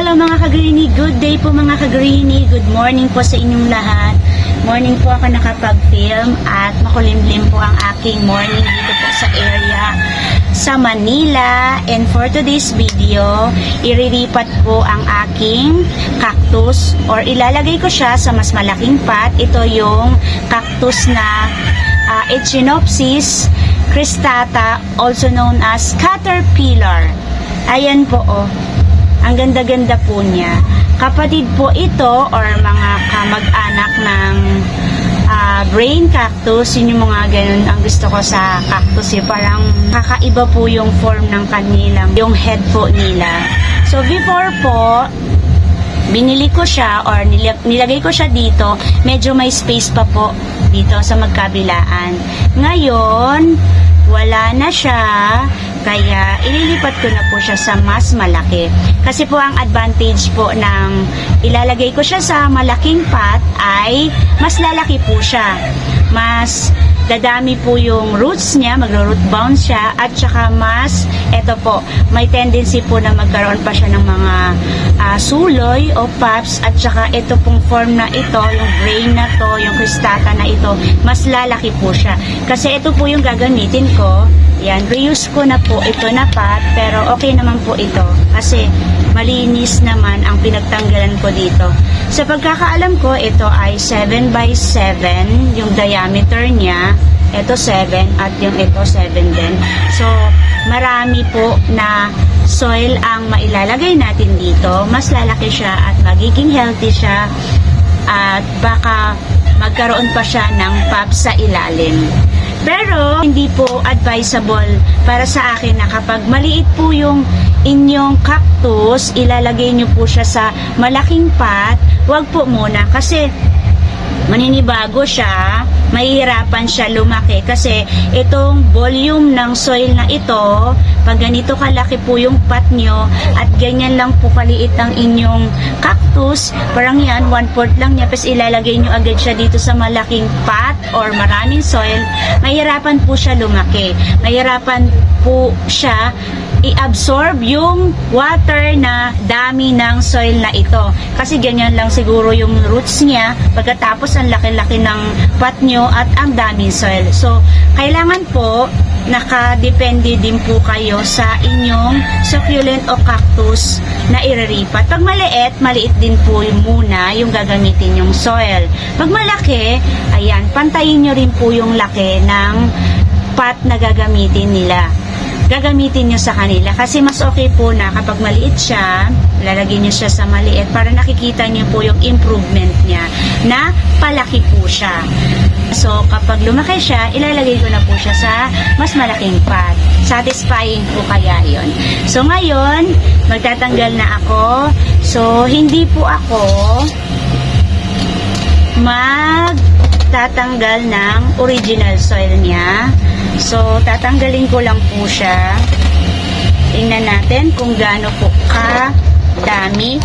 Hello mga ka-greenie, good day po mga ka-greenie, good morning po sa inyong lahat. Morning po ako nakapag-film at makulimlim po ang aking morning dito po sa area sa Manila. And for today's video, iriripat po ang aking cactus or ilalagay ko siya sa mas malaking pot. Ito yung cactus na Echinopsis cristata, also known as caterpillar. Ayan po oh. Ang ganda-ganda po niya. Kapatid po ito or mga kamag-anak ng brain cactus. Yun yung mga ganun ang gusto ko sa cactus. Parang kakaiba po yung form ng kanilang, yung head po nila. So before po, binili ko siya or nilagay ko siya dito. Medyo may space pa po dito sa magkabilaan. Ngayon, wala na siya. Kaya, ililipat ko na po siya sa mas malaki. Kasi po, ang advantage po ng ilalagay ko siya sa malaking pot ay mas lalaki po siya. Mas dadami po yung roots niya, magro-root bound siya, at saka mas, eto po, may tendency po na magkaroon pa siya ng mga suloy o pups, at saka ito pong form na ito, yung brain na to, yung cristata na ito, mas lalaki po siya. Kasi ito po yung gagamitin ko. Yan, reuse ko na po ito na pot, pero okay naman po ito kasi malinis naman ang pinagtanggalan ko dito. Sa pagkakaalam ko, ito ay 7x7 yung diameter niya. Ito 7 at yung ito 7 din. So, marami po na soil ang mailalagay natin dito. Mas lalaki siya at magiging healthy siya at baka magkaroon pa siya ng pups sa ilalim. Pero, hindi po advisable para sa akin na kapag maliit po yung inyong cactus, ilalagay nyo po siya sa malaking pot, wag po muna kasi maninibago siya, mahihirapan siya lumaki kasi itong volume ng soil na ito, pag ganito kalaki po yung pot nyo at ganyan lang po kaliit ang inyong cactus, parang yan, 1/4 lang niya, tapos ilalagay nyo agad siya dito sa malaking pot or maraming soil, mahihirapan po siya lumaki, mahihirapan po siya i-absorb yung water na dami ng soil na ito. Kasi ganyan lang siguro yung roots niya pagkatapos ang laki-laki ng pot nyo at ang daming soil. So, kailangan po nakadepende din po kayo sa inyong succulent o cactus na iriripat. Pag maliit din po yung muna yung gagamitin yung soil. Pag malaki, ayan, pantayin nyo rin po yung laki ng pot na gagamitin nila. Gagamitin nyo sa kanila kasi mas okay po na kapag maliit siya, lalagay nyo siya sa maliit para nakikita nyo po yung improvement niya na palaki po siya. So kapag lumaki siya, ilalagay ko na po siya sa mas malaking pot. Satisfying po kaya yon. So ngayon, magtatanggal na ako. So hindi po ako magtatanggal ng original soil niya. So, tatanggalin ko lang po siya. Tingnan natin kung gaano po ka-dami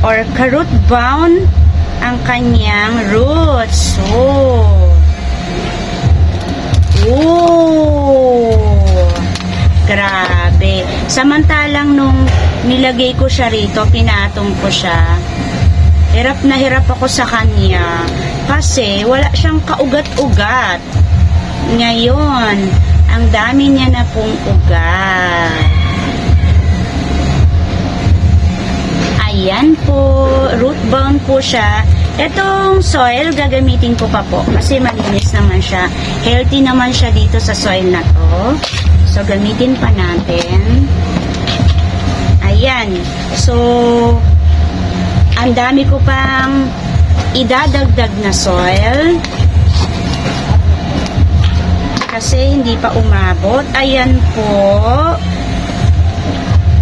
or ka-root bound ang kanyang roots. Grabe. Samantalang nung nilagay ko siya rito, pinatong ko siya, hirap na hirap ako sa kanya kasi wala siyang kaugat-ugat. Ngayon, ang dami niya na pong ugat. Ayan po, root bound po siya. Itong soil, gagamitin ko pa po kasi malinis naman siya. Healthy naman siya dito sa soil na to. So, gamitin pa natin. Ayan. So, ang dami ko pang idadagdag na soil. Kasi hindi pa umabot. Ayan po.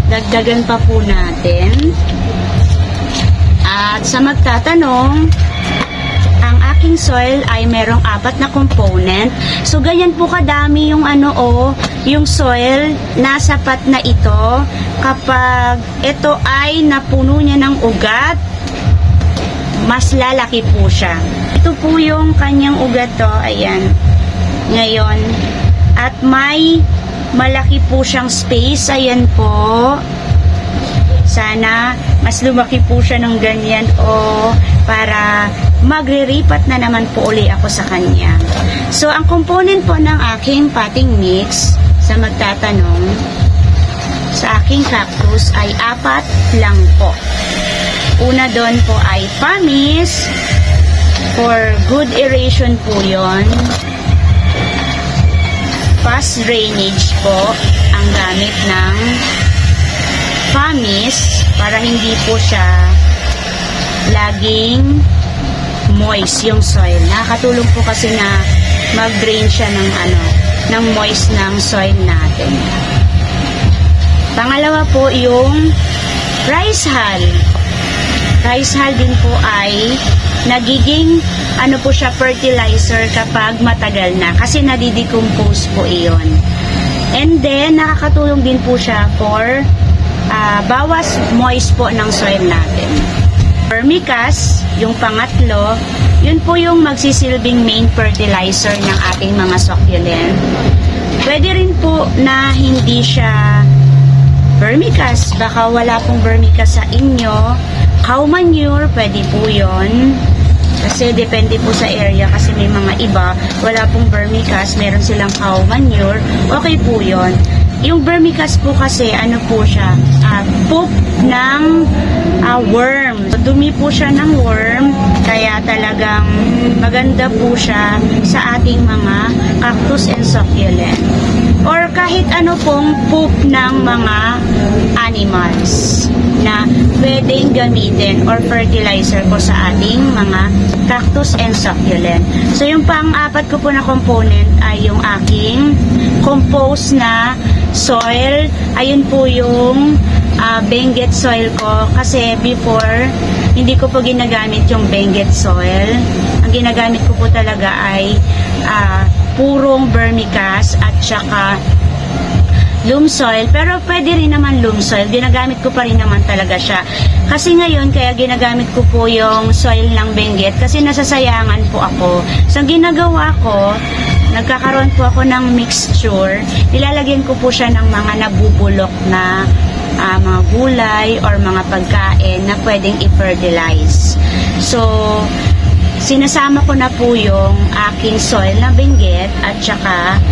Dagdagan pa po natin. At sa magtatanong, ang aking soil ay merong 4 na component. So, ganyan po kadami yung yung soil na sapat na ito. Kapag ito ay napuno niya ng ugat, mas lalaki po siya. Ito po yung kanyang ugat to. Ayan. Ngayon, at may malaki po siyang space, ayan po. Sana mas lumaki po siya ng ganyan o para magriripat na naman po uli ako sa kanya. So, ang component po ng aking potting mix sa magtatanong sa aking cactus ay 4 lang po. Una doon po ay Pumice for good aeration po yon. Fast drainage po ang gamit ng Pumice para hindi po siya laging moist yung soil. Nakakatulong po kasi na mag-drain siya ng moist ng soil natin. Pangalawa po yung rice hull. Rice hull din po ay nagiging po siya fertilizer kapag matagal na kasi nadidecompose po iyon. And then nakakatulong din po siya for bawas moist po ng soil natin. Vermicast, yung pangatlo, yun po yung magsisilbing main fertilizer ng ating mga succulent. Pwede rin po na hindi siya vermicast, baka wala pong vermicast sa inyo. Cow manure, pwede po yun. Kasi depende po sa area, kasi may mga iba, wala pong vermicast, meron silang cow manure, okay po yun. Yung vermicast po kasi, po siya, poop ng worm. Dumi po siya ng worm, kaya talagang maganda po siya sa ating mga cactus and succulent. Or kahit pong poop ng mga animals na pwedeng gamitin or fertilizer po sa ating mga cactus and succulent. So yung pang-apat ko po na component ay yung aking compost na soil. Ayun po yung Benguet soil ko kasi before hindi ko po ginagamit yung Benguet soil. Ang ginagamit ko po talaga ay purong vermicast at saka loam soil, pero pwede rin naman loam soil, ginagamit ko pa rin naman talaga siya. Kasi ngayon, kaya ginagamit ko po yung soil ng Benguet kasi nasasayangan po ako. So, ang ginagawa ko, nagkakaroon po ako ng mixture, nilalagyan ko po siya ng mga nabubulok na mga gulay or mga pagkain na pwedeng i-fertilize. So, sinasama ko na po yung aking soil na Benguet at saka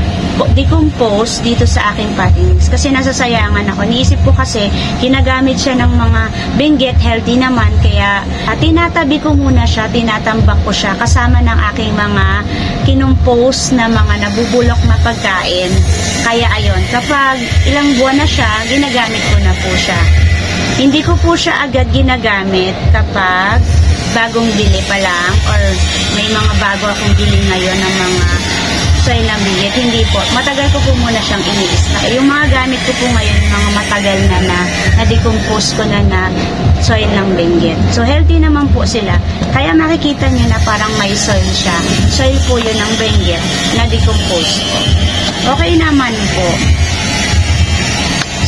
decompose dito sa aking potting mix kasi nasasayangan ako. Niisip ko kasi ginagamit siya ng mga Benguet, healthy naman, kaya tinatabi ko muna siya, tinatambak ko siya kasama ng aking mga kinumpose na mga nabubulok na pagkain. Kaya ayon, kapag ilang buwan na siya, ginagamit ko na po siya. Hindi ko po siya agad ginagamit kapag bagong bili pa lang or may mga bago akong bili ngayon ng mga soil ng Benguet. Hindi po. Matagal ko po muna siyang iniista. Yung mga gamit ko po ngayon, mga matagal na decompose ko na soil ng Benguet. So, healthy naman po sila. Kaya makikita nyo na parang may soil siya. Soil po yun ng Benguet na decompose ko. Okay naman po.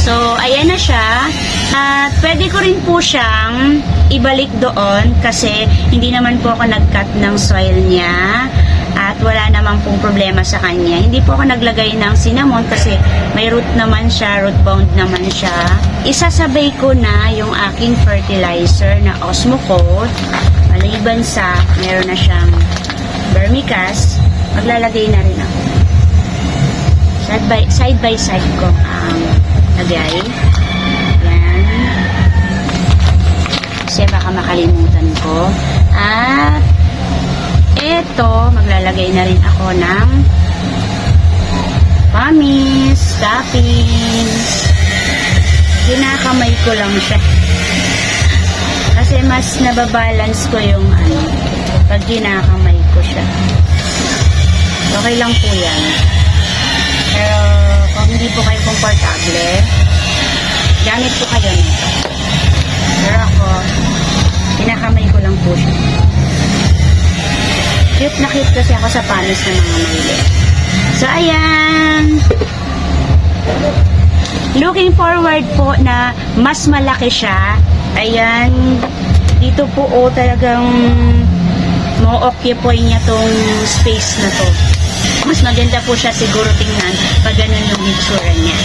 So, ayan na siya. At pwede ko rin po siyang ibalik doon kasi hindi naman po ako nag-cut ng soil niya at wala naman pong problema sa kanya. Hindi po ako naglagay ng cinnamon kasi may root naman siya, root bound naman siya. Isasabay ko na yung aking fertilizer na Osmocote. Maliban sa meron na siyang vermicast, maglalagay na rin ako. Side by side ko ang lagay. Yan. Kasi baka makalimutan ko. At eto, maglalagay na rin ako ng Pumice, toppings. Kinakamay ko lang siya. Kasi mas nababalance ko yung pag kinakamay ko siya. Okay lang po yan. Pero kung hindi po kayo komportable, gamit po kayo nito. Pero ako, kinakamay ko lang po siya. Cute na cute kasi ako sa Pumice ng mga mali. So, ayan. Looking forward po na mas malaki siya. Ayan. Dito po, talagang mo-occupy niya tong space na to. Mas maganda po siya siguro tingnan pag ganun yung hitsura niya.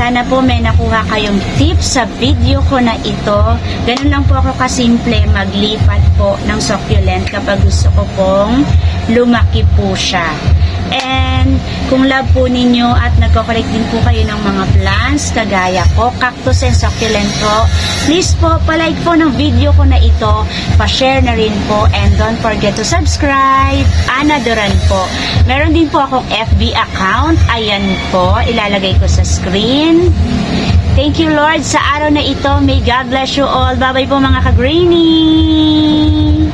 Sana po may nakuha kayong tips sa video ko na ito. Ganun lang po ako kasimple maglipat po ng succulent kapag gusto ko pong lumaki po siya. And kung love po ninyo at nagko-collect din po kayo ng mga plants kagaya ko, cactus and succulent po, please po palike po ng video ko na ito, pa-share na rin po, and don't forget to subscribe. Ana Duran po. Meron din po akong FB account, ayan po, ilalagay ko sa screen. Thank you Lord sa araw na ito. May God bless you all. Bye bye po mga ka-greenie.